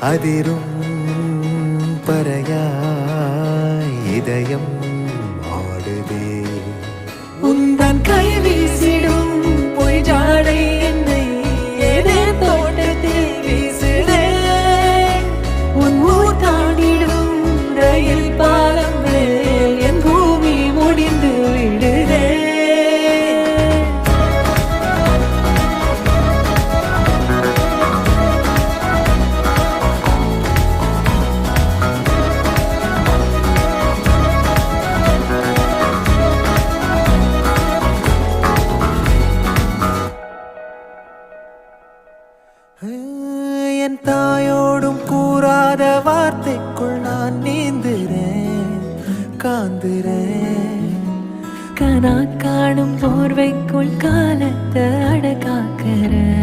அதிரும் பறையாய் இதயம் ஆடுதே. உந்தன் கை வீசிடும் பொய் ஜாடை என்னை ஏதே தோட்டத்தில் வீசுதே. உன் ஊர் தாண்டிடும் ரயில் பாலம் மேல் என் பூமி முடிந்து விடுதே. என் தாயோடும் கூறாத வார்த்தைக்குள் நான் நீந்துறேன் காந்துறேன். கனா காணும் போர்வைக்குள் காலத்தை அடகாக்கிறேன்.